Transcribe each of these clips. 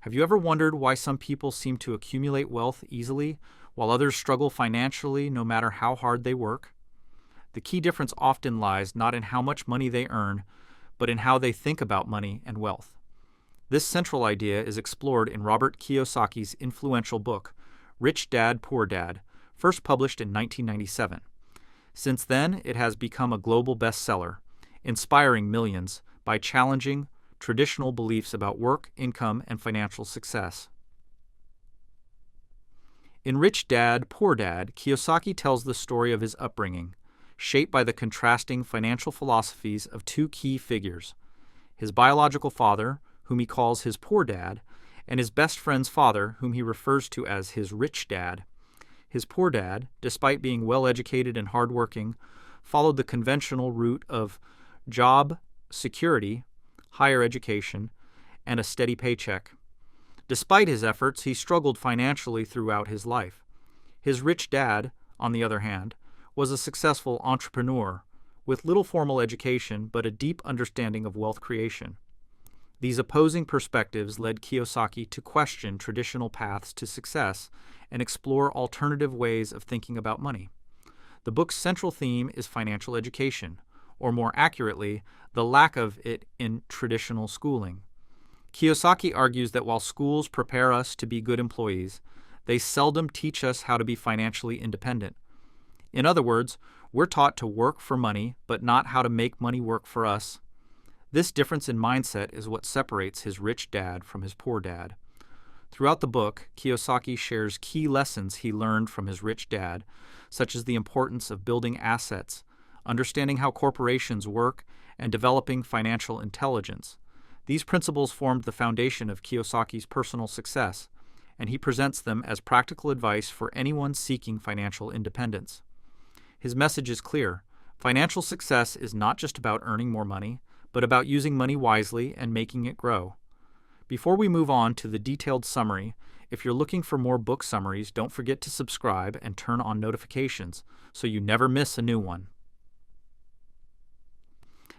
Have you ever wondered why some people seem to accumulate wealth easily, while others struggle financially no matter how hard they work? The key difference often lies not in how much money they earn, but in how they think about money and wealth. This central idea is explored in Robert Kiyosaki's influential book, Rich Dad, Poor Dad, first published in 1997. Since then, it has become a global bestseller, inspiring millions by challenging traditional beliefs about work, income, and financial success. In Rich Dad, Poor Dad, Kiyosaki tells the story of his upbringing, shaped by the contrasting financial philosophies of two key figures: his biological father, whom he calls his poor dad, and his best friend's father, whom he refers to as his rich dad. His poor dad, despite being well-educated and hardworking, followed the conventional route of job security, higher education, and a steady paycheck. Despite his efforts, he struggled financially throughout his life. His rich dad, on the other hand, was a successful entrepreneur with little formal education but a deep understanding of wealth creation. These opposing perspectives led Kiyosaki to question traditional paths to success and explore alternative ways of thinking about money. The book's central theme is financial education, or more accurately, the lack of it in traditional schooling. Kiyosaki argues that while schools prepare us to be good employees, they seldom teach us how to be financially independent. In other words, we're taught to work for money, but not how to make money work for us. This difference in mindset is what separates his rich dad from his poor dad. Throughout the book, Kiyosaki shares key lessons he learned from his rich dad, such as the importance of building assets, understanding how corporations work, and developing financial intelligence. These principles formed the foundation of Kiyosaki's personal success, and he presents them as practical advice for anyone seeking financial independence. His message is clear: financial success is not just about earning more money, but about using money wisely and making it grow. Before we move on to the detailed summary, if you're looking for more book summaries, don't forget to subscribe and turn on notifications so you never miss a new one.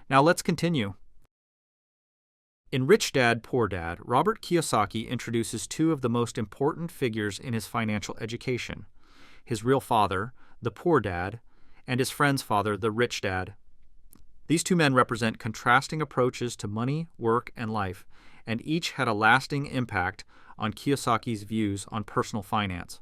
Now let's continue. In Rich Dad, Poor Dad, Robert Kiyosaki introduces two of the most important figures in his financial education: his real father, the poor dad, and his friend's father, the rich dad. These two men represent contrasting approaches to money, work, and life, and each had a lasting impact on Kiyosaki's views on personal finance.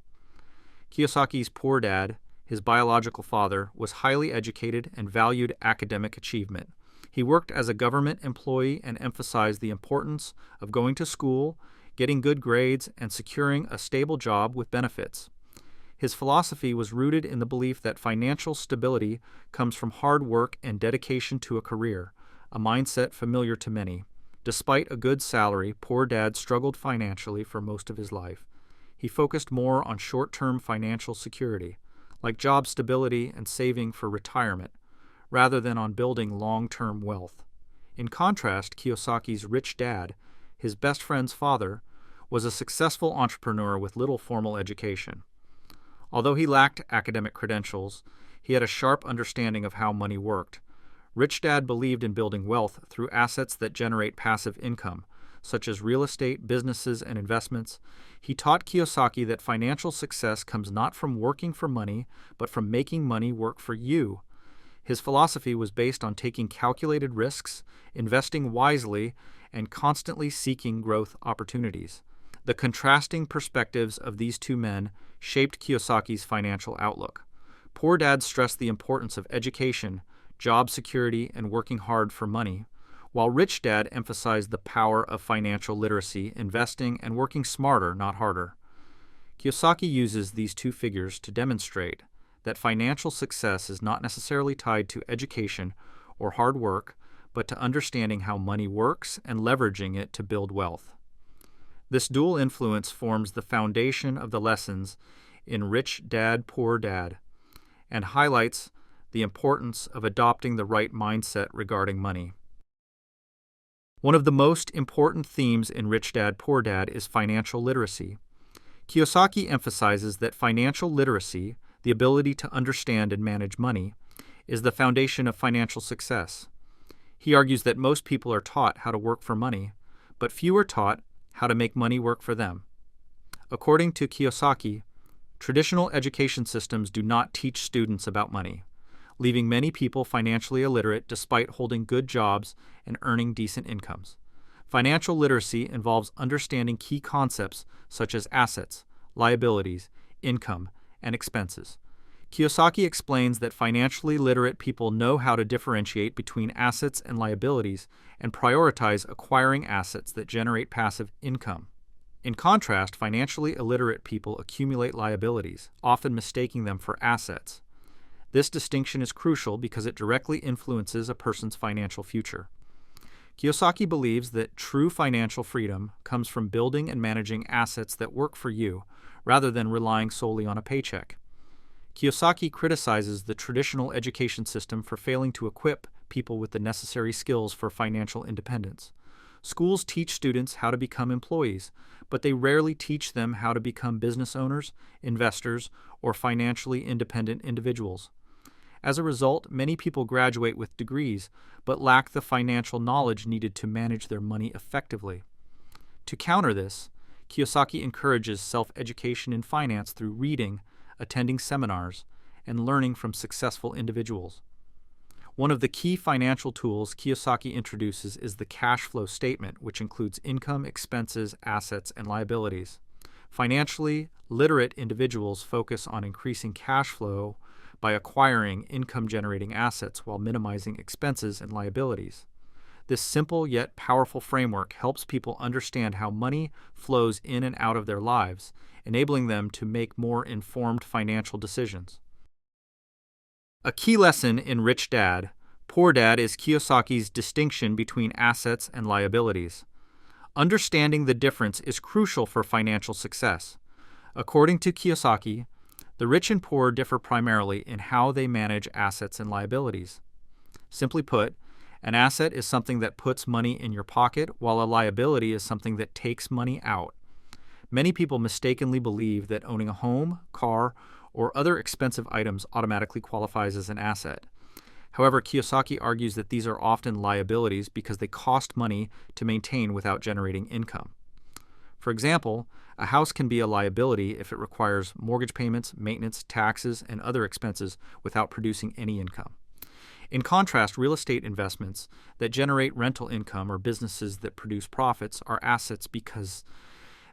Kiyosaki's poor dad, his biological father, was highly educated and valued academic achievement. He worked as a government employee and emphasized the importance of going to school, getting good grades, and securing a stable job with benefits. His philosophy was rooted in the belief that financial stability comes from hard work and dedication to a career, a mindset familiar to many. Despite a good salary, poor dad struggled financially for most of his life. He focused more on short-term financial security, like job stability and saving for retirement, rather than on building long-term wealth. In contrast, Kiyosaki's rich dad, his best friend's father, was a successful entrepreneur with little formal education. Although he lacked academic credentials, he had a sharp understanding of how money worked. Rich Dad believed in building wealth through assets that generate passive income, such as real estate, businesses, and investments. He taught Kiyosaki that financial success comes not from working for money, but from making money work for you. His philosophy was based on taking calculated risks, investing wisely, and constantly seeking growth opportunities. The contrasting perspectives of these two men shaped Kiyosaki's financial outlook. Poor Dad stressed the importance of education, job security, and working hard for money, while Rich Dad emphasized the power of financial literacy, investing, and working smarter, not harder. Kiyosaki uses these two figures to demonstrate that financial success is not necessarily tied to education or hard work, but to understanding how money works and leveraging it to build wealth. This dual influence forms the foundation of the lessons in Rich Dad, Poor Dad, and highlights the importance of adopting the right mindset regarding money. One of the most important themes in Rich Dad, Poor Dad is financial literacy. Kiyosaki emphasizes that financial literacy, the ability to understand and manage money, is the foundation of financial success. He argues that most people are taught how to work for money, but few are taught how to make money work for them. According to Kiyosaki, traditional education systems do not teach students about money, leaving many people financially illiterate despite holding good jobs and earning decent incomes. Financial literacy involves understanding key concepts such as assets, liabilities, income, and expenses. Kiyosaki explains that financially literate people know how to differentiate between assets and liabilities and prioritize acquiring assets that generate passive income. In contrast, financially illiterate people accumulate liabilities, often mistaking them for assets. This distinction is crucial because it directly influences a person's financial future. Kiyosaki believes that true financial freedom comes from building and managing assets that work for you, rather than relying solely on a paycheck. Kiyosaki criticizes the traditional education system for failing to equip people with the necessary skills for financial independence. Schools teach students how to become employees, but they rarely teach them how to become business owners, investors, or financially independent individuals. As a result, many people graduate with degrees, but lack the financial knowledge needed to manage their money effectively. To counter this, Kiyosaki encourages self-education in finance through reading, attending seminars, and learning from successful individuals. One of the key financial tools Kiyosaki introduces is the cash flow statement, which includes income, expenses, assets, and liabilities. Financially literate individuals focus on increasing cash flow by acquiring income-generating assets while minimizing expenses and liabilities. This simple yet powerful framework helps people understand how money flows in and out of their lives, enabling them to make more informed financial decisions. A key lesson in Rich Dad, Poor Dad is Kiyosaki's distinction between assets and liabilities. Understanding the difference is crucial for financial success. According to Kiyosaki, the rich and poor differ primarily in how they manage assets and liabilities. Simply put, an asset is something that puts money in your pocket, while a liability is something that takes money out. Many people mistakenly believe that owning a home, car, or other expensive items automatically qualifies as an asset. However, Kiyosaki argues that these are often liabilities because they cost money to maintain without generating income. For example, a house can be a liability if it requires mortgage payments, maintenance, taxes, and other expenses without producing any income. In contrast, real estate investments that generate rental income or businesses that produce profits are assets because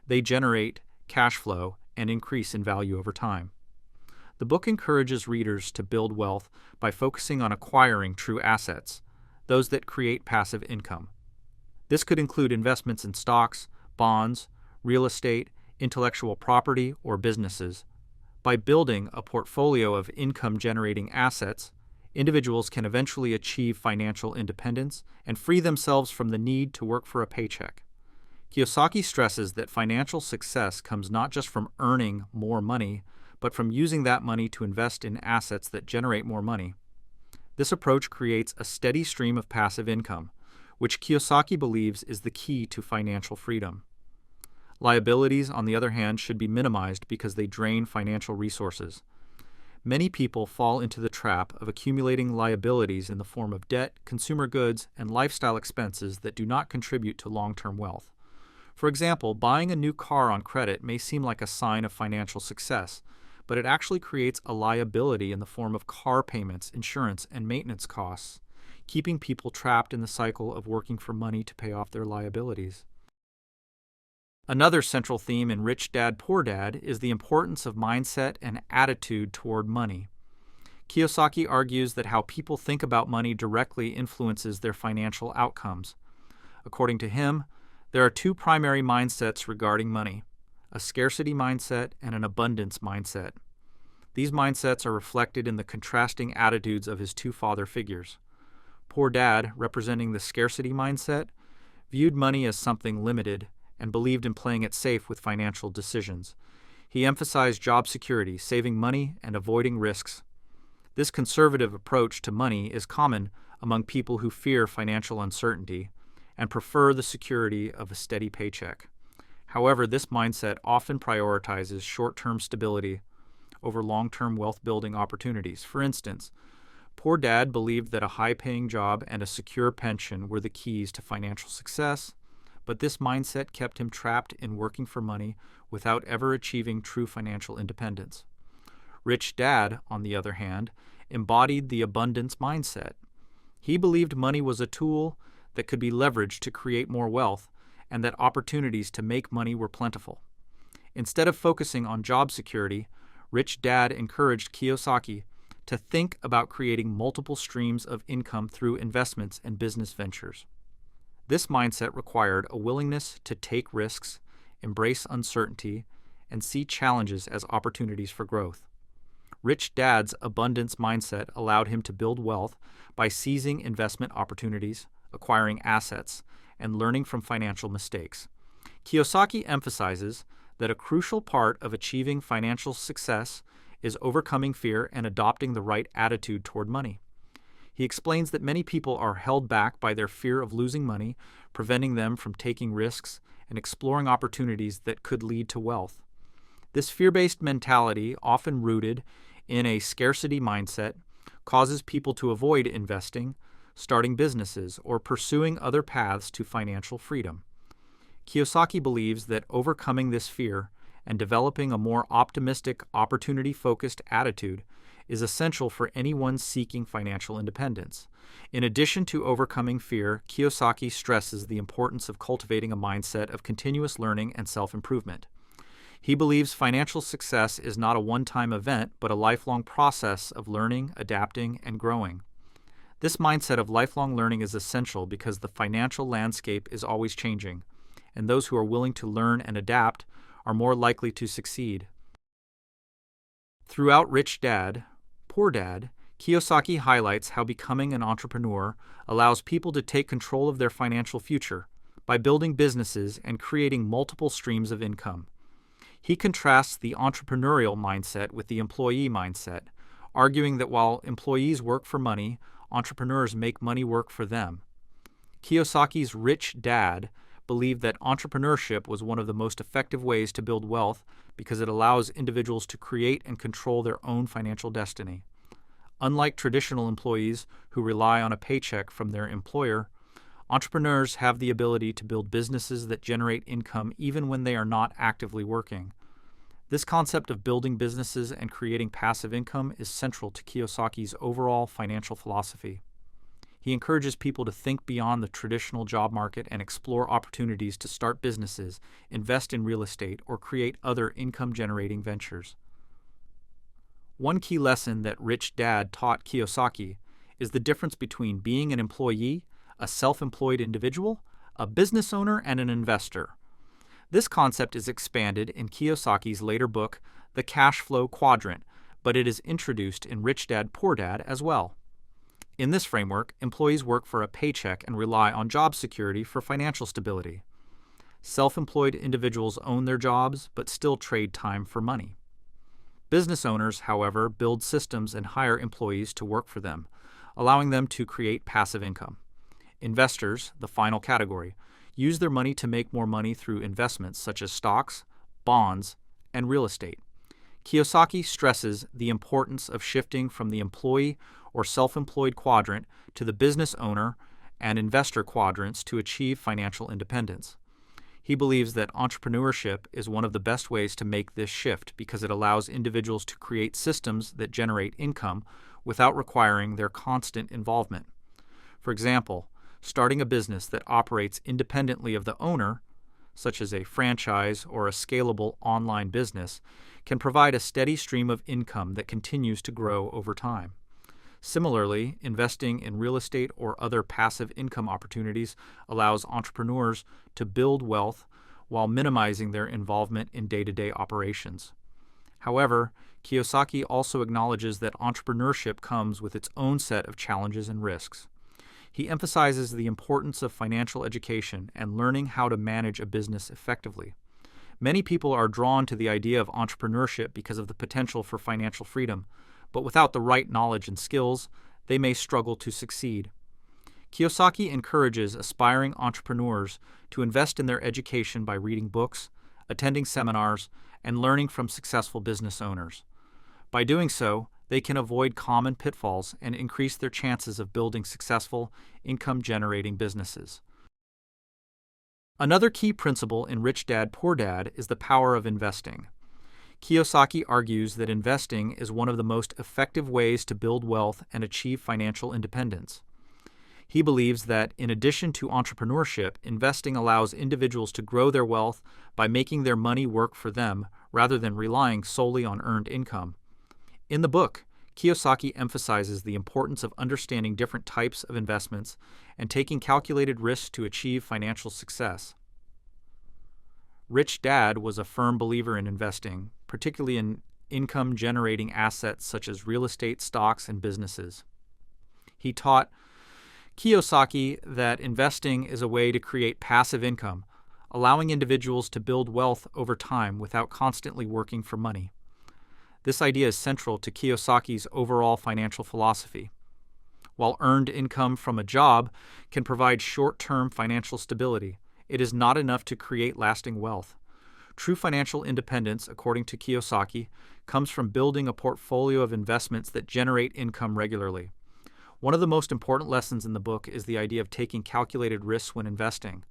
they generate cash flow and increase in value over time. The book encourages readers to build wealth by focusing on acquiring true assets, those that create passive income. This could include investments in stocks, bonds, real estate, intellectual property, or businesses. By building a portfolio of income-generating assets, individuals can eventually achieve financial independence and free themselves from the need to work for a paycheck. Kiyosaki stresses that financial success comes not just from earning more money, but from using that money to invest in assets that generate more money. This approach creates a steady stream of passive income, which Kiyosaki believes is the key to financial freedom. Liabilities, on the other hand, should be minimized because they drain financial resources. Many people fall into the trap of accumulating liabilities in the form of debt, consumer goods, and lifestyle expenses that do not contribute to long-term wealth. For example, buying a new car on credit may seem like a sign of financial success, but it actually creates a liability in the form of car payments, insurance, and maintenance costs, keeping people trapped in the cycle of working for money to pay off their liabilities. Another central theme in Rich Dad, Poor Dad is the importance of mindset and attitude toward money. Kiyosaki argues that how people think about money directly influences their financial outcomes. According to him, there are two primary mindsets regarding money: a scarcity mindset and an abundance mindset. These mindsets are reflected in the contrasting attitudes of his two father figures. Poor Dad, representing the scarcity mindset, viewed money as something limited and believed in playing it safe with financial decisions. He emphasized job security, saving money, and avoiding risks. This conservative approach to money is common among people who fear financial uncertainty and prefer the security of a steady paycheck. However, this mindset often prioritizes short-term stability over long-term wealth-building opportunities. For instance, Poor Dad believed that a high-paying job and a secure pension were the keys to financial success, but this mindset kept him trapped in working for money without ever achieving true financial independence. Rich Dad, on the other hand, embodied the abundance mindset. He believed money was a tool that could be leveraged to create more wealth and that opportunities to make money were plentiful. Instead of focusing on job security, Rich Dad encouraged Kiyosaki to think about creating multiple streams of income through investments and business ventures. This mindset required a willingness to take risks, embrace uncertainty, and see challenges as opportunities for growth. Rich Dad's abundance mindset allowed him to build wealth by seizing investment opportunities, acquiring assets, and learning from financial mistakes. Kiyosaki emphasizes that a crucial part of achieving financial success is overcoming fear and adopting the right attitude toward money. He explains that many people are held back by their fear of losing money, preventing them from taking risks and exploring opportunities that could lead to wealth. This fear-based mentality, often rooted in a scarcity mindset, causes people to avoid investing, starting businesses, or pursuing other paths to financial freedom. Kiyosaki believes that overcoming this fear and developing a more optimistic, opportunity-focused attitude is essential for anyone seeking financial independence. In addition to overcoming fear, Kiyosaki stresses the importance of cultivating a mindset of continuous learning and self-improvement. He believes financial success is not a one-time event, but a lifelong process of learning, adapting, and growing. This mindset of lifelong learning is essential because the financial landscape is always changing, and those who are willing to learn and adapt are more likely to succeed. Throughout Rich Dad, Poor Dad, Kiyosaki highlights how becoming an entrepreneur allows people to take control of their financial future by building businesses and creating multiple streams of income. He contrasts the entrepreneurial mindset with the employee mindset, arguing that while employees work for money, entrepreneurs make money work for them. Kiyosaki's Rich Dad believed that entrepreneurship was one of the most effective ways to build wealth because it allows individuals to create and control their own financial destiny. Unlike traditional employees who rely on a paycheck from their employer, entrepreneurs have the ability to build businesses that generate income even when they are not actively working. This concept of building businesses and creating passive income is central to Kiyosaki's overall financial philosophy. He encourages people to think beyond the traditional job market and explore opportunities to start businesses, invest in real estate, or create other income-generating ventures. One key lesson that Rich Dad taught Kiyosaki is the difference between being an employee, a self-employed individual, a business owner, and an investor. This concept is expanded in Kiyosaki's later book, The Cash Flow Quadrant, but it is introduced in Rich Dad, Poor Dad as well. In this framework, employees work for a paycheck and rely on job security for financial stability. Self-employed individuals own their jobs but still trade time for money. Business owners, however, build systems and hire employees to work for them, allowing them to create passive income. Investors, the final category, use their money to make more money through investments such as stocks, bonds, and real estate. Kiyosaki stresses the importance of shifting from the employee or self-employed quadrant to the business owner and investor quadrants to achieve financial independence. He believes that entrepreneurship is one of the best ways to make this shift because it allows individuals to create systems that generate income without requiring their constant involvement. For example, starting a business that operates independently of the owner, such as a franchise or a scalable online business, can provide a steady stream of income that continues to grow over time. Similarly, investing in real estate or other passive income opportunities allows entrepreneurs to build wealth while minimizing their involvement in day-to-day operations. However, Kiyosaki also acknowledges that entrepreneurship comes with its own set of challenges and risks. He emphasizes the importance of financial education and learning how to manage a business effectively. Many people are drawn to the idea of entrepreneurship because of the potential for financial freedom, but without the right knowledge and skills, they may struggle to succeed. Kiyosaki encourages aspiring entrepreneurs to invest in their education by reading books, attending seminars, and learning from successful business owners. By doing so, they can avoid common pitfalls and increase their chances of building successful, income-generating businesses. Another key principle in Rich Dad, Poor Dad is the power of investing. Kiyosaki argues that investing is one of the most effective ways to build wealth and achieve financial independence. He believes that, in addition to entrepreneurship, investing allows individuals to grow their wealth by making their money work for them rather than relying solely on earned income. In the book, Kiyosaki emphasizes the importance of understanding different types of investments and taking calculated risks to achieve financial success. Rich Dad was a firm believer in investing, particularly in income-generating assets such as real estate, stocks, and businesses. He taught Kiyosaki that investing is a way to create passive income, allowing individuals to build wealth over time without constantly working for money. This idea is central to Kiyosaki's overall financial philosophy. While earned income from a job can provide short-term financial stability, it is not enough to create lasting wealth. True financial independence, according to Kiyosaki, comes from building a portfolio of investments that generate income regularly. One of the most important lessons in the book is the idea of taking calculated risks when investing.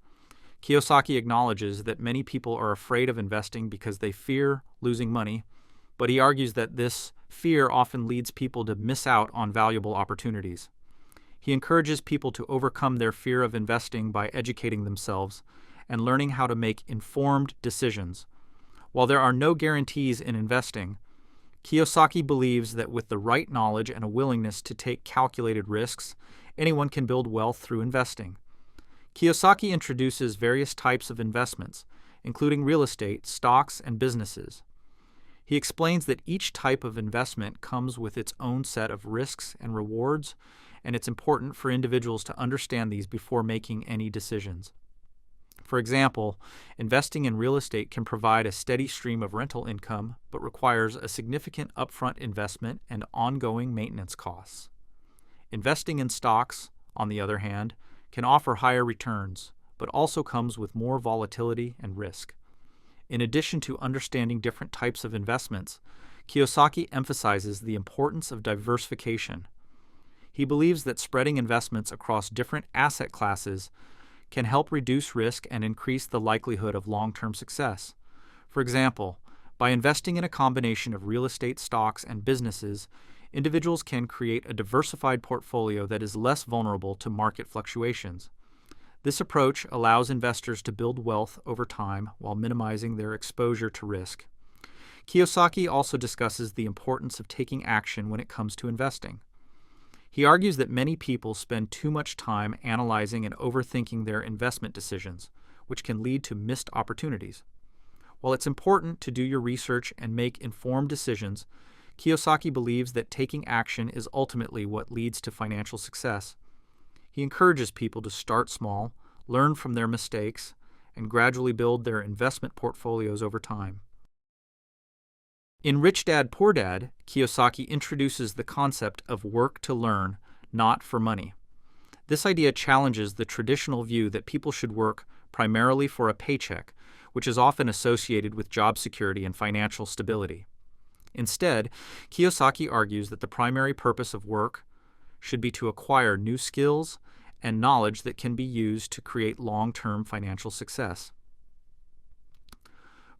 Kiyosaki acknowledges that many people are afraid of investing because they fear losing money, but he argues that this fear often leads people to miss out on valuable opportunities. He encourages people to overcome their fear of investing by educating themselves and learning how to make informed decisions. While there are no guarantees in investing, Kiyosaki believes that with the right knowledge and a willingness to take calculated risks, anyone can build wealth through investing. Kiyosaki introduces various types of investments, including real estate, stocks, and businesses. He explains that each type of investment comes with its own set of risks and rewards, and it's important for individuals to understand these before making any decisions. For example, investing in real estate can provide a steady stream of rental income, but requires a significant upfront investment and ongoing maintenance costs. Investing in stocks, on the other hand, can offer higher returns, but also comes with more volatility and risk. In addition to understanding different types of investments, Kiyosaki emphasizes the importance of diversification. He believes that spreading investments across different asset classes can help reduce risk and increase the likelihood of long-term success. For example, by investing in a combination of real estate, stocks, and businesses, individuals can create a diversified portfolio that is less vulnerable to market fluctuations. This approach allows investors to build wealth over time while minimizing their exposure to risk. Kiyosaki also discusses the importance of taking action when it comes to investing. He argues that many people spend too much time analyzing and overthinking their investment decisions, which can lead to missed opportunities. While it's important to do your research and make informed decisions, Kiyosaki believes that taking action is ultimately what leads to financial success. He encourages people to start small, learn from their mistakes, and gradually build their investment portfolios over time. In Rich Dad, Poor Dad, Kiyosaki introduces the concept of work to learn, not for money. This idea challenges the traditional view that people should work primarily for a paycheck, which is often associated with job security and financial stability. Instead, Kiyosaki argues that the primary purpose of work should be to acquire new skills and knowledge that can be used to create long-term financial success.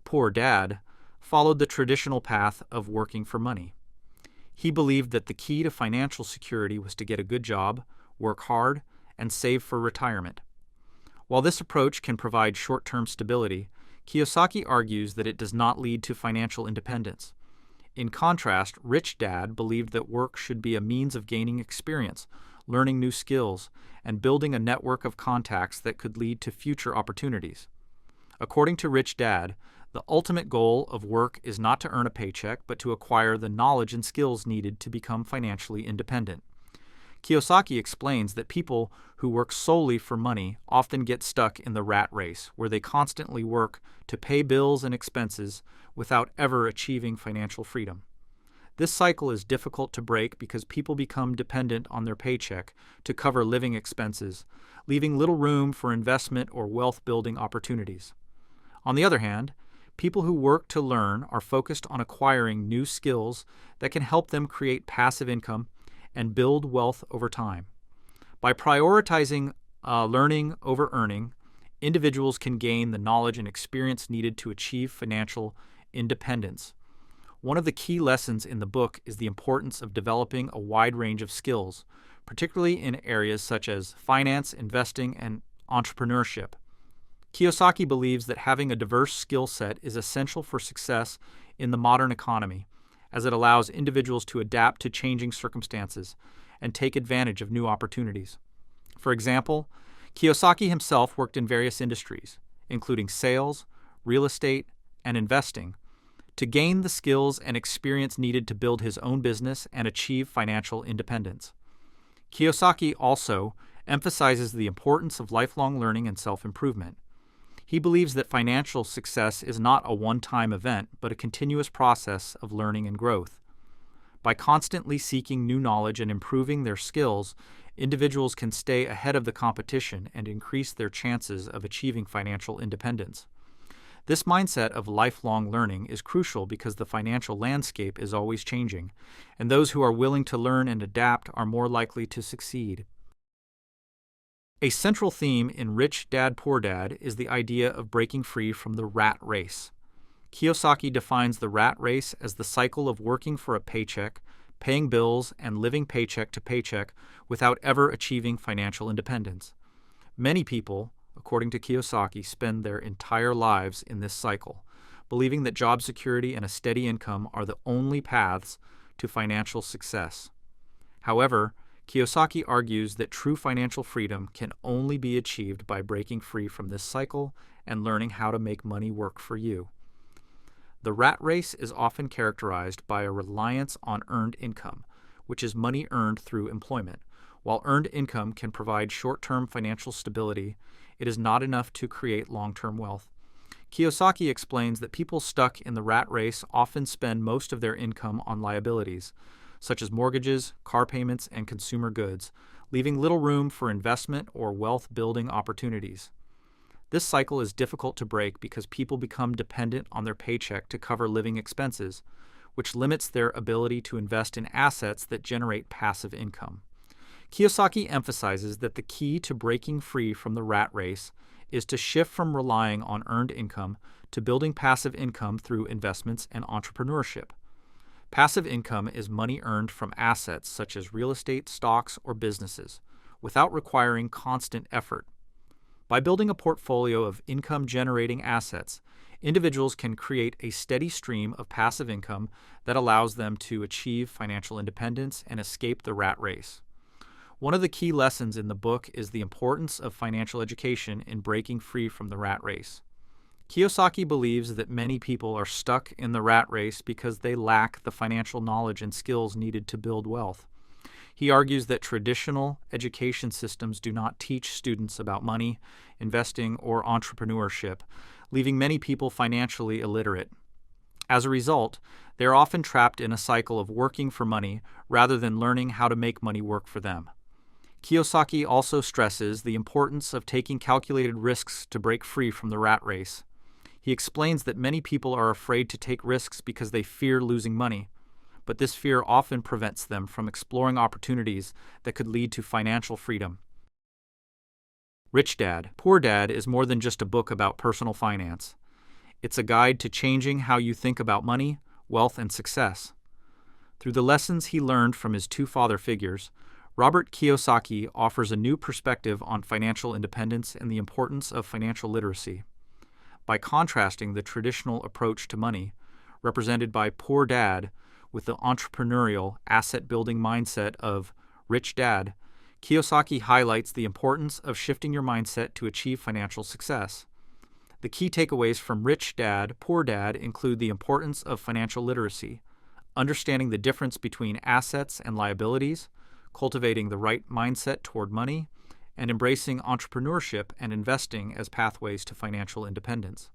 Poor Dad followed the traditional path of working for money. He believed that the key to financial security was to get a good job, work hard, and save for retirement. While this approach can provide short-term stability, Kiyosaki argues that it does not lead to financial independence. In contrast, Rich Dad believed that work should be a means of gaining experience, learning new skills, and building a network of contacts that could lead to future opportunities. According to Rich Dad, the ultimate goal of work is not to earn a paycheck, but to acquire the knowledge and skills needed to become financially independent. Kiyosaki explains that people who work solely for money often get stuck in the rat race, where they constantly work to pay bills and expenses without ever achieving financial freedom. This cycle is difficult to break because people become dependent on their paycheck to cover living expenses, leaving little room for investment or wealth-building opportunities. On the other hand, people who work to learn are focused on acquiring new skills that can help them create passive income and build wealth over time. By prioritizing learning over earning, individuals can gain the knowledge and experience needed to achieve financial independence. One of the key lessons in the book is the importance of developing a wide range of skills, particularly in areas such as finance, investing, and entrepreneurship. Kiyosaki believes that having a diverse skill set is essential for success in the modern economy, as it allows individuals to adapt to changing circumstances and take advantage of new opportunities. For example, Kiyosaki himself worked in various industries, including sales, real estate, and investing, to gain the skills and experience needed to build his own business and achieve financial independence. Kiyosaki also emphasizes the importance of lifelong learning and self-improvement. He believes that financial success is not a one-time event, but a continuous process of learning and growth. By constantly seeking new knowledge and improving their skills, individuals can stay ahead of the competition and increase their chances of achieving financial independence. This mindset of lifelong learning is crucial because the financial landscape is always changing, and those who are willing to learn and adapt are more likely to succeed. A central theme in Rich Dad, Poor Dad is the idea of breaking free from the rat race. Kiyosaki defines the rat race as the cycle of working for a paycheck, paying bills, and living paycheck to paycheck without ever achieving financial independence. Many people, according to Kiyosaki, spend their entire lives in this cycle, believing that job security and a steady income are the only paths to financial success. However, Kiyosaki argues that true financial freedom can only be achieved by breaking free from this cycle and learning how to make money work for you. The rat race is often characterized by a reliance on earned income, which is money earned through employment. While earned income can provide short-term financial stability, it is not enough to create long-term wealth. Kiyosaki explains that people stuck in the rat race often spend most of their income on liabilities, such as mortgages, car payments, and consumer goods, leaving little room for investment or wealth-building opportunities. This cycle is difficult to break because people become dependent on their paycheck to cover living expenses, which limits their ability to invest in assets that generate passive income. Kiyosaki emphasizes that the key to breaking free from the rat race is to shift from relying on earned income to building passive income through investments and entrepreneurship. Passive income is money earned from assets such as real estate, stocks, or businesses, without requiring constant effort. By building a portfolio of income-generating assets, individuals can create a steady stream of passive income that allows them to achieve financial independence and escape the rat race. One of the key lessons in the book is the importance of financial education in breaking free from the rat race. Kiyosaki believes that many people are stuck in the rat race because they lack the financial knowledge and skills needed to build wealth. He argues that traditional education systems do not teach students about money, investing, or entrepreneurship, leaving many people financially illiterate. As a result, they are often trapped in a cycle of working for money rather than learning how to make money work for them. Kiyosaki also stresses the importance of taking calculated risks to break free from the rat race. He explains that many people are afraid to take risks because they fear losing money, but this fear often prevents them from exploring opportunities that could lead to financial freedom. Rich Dad, Poor Dad is more than just a book about personal finance. It's a guide to changing how you think about money, wealth, and success. Through the lessons he learned from his two father figures, Robert Kiyosaki offers a new perspective on financial independence and the importance of financial literacy. By contrasting the traditional approach to money, represented by Poor Dad, with the entrepreneurial, asset-building mindset of Rich Dad, Kiyosaki highlights the importance of shifting your mindset to achieve financial success. The key takeaways from Rich Dad, Poor Dad include the importance of financial literacy, understanding the difference between assets and liabilities, cultivating the right mindset toward money, and embracing entrepreneurship and investing as pathways to financial independence.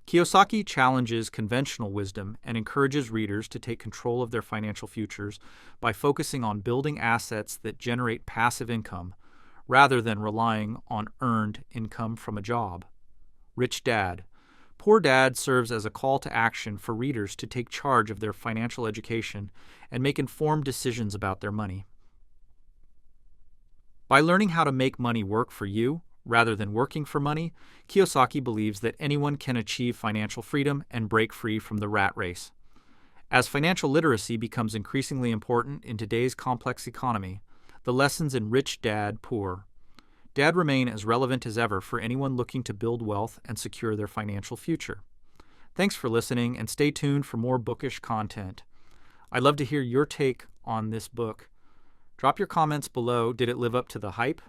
Kiyosaki challenges conventional wisdom and encourages readers to take control of their financial futures by focusing on building assets that generate passive income rather than relying on earned income from a job. Rich Dad, Poor Dad serves as a call to action for readers to take charge of their financial education and make informed decisions about their money. By learning how to make money work for you, Rather than working for money, Kiyosaki believes that anyone can achieve financial freedom and break free from the rat race. As financial literacy becomes increasingly important in today's complex economy, the lessons in Rich Dad, Poor Dad remain as relevant as ever for anyone looking to build wealth and secure their financial future. Thanks for listening, and stay tuned for more bookish content. I'd love to hear your take on this book. Drop your comments below. Did it live up to the hype?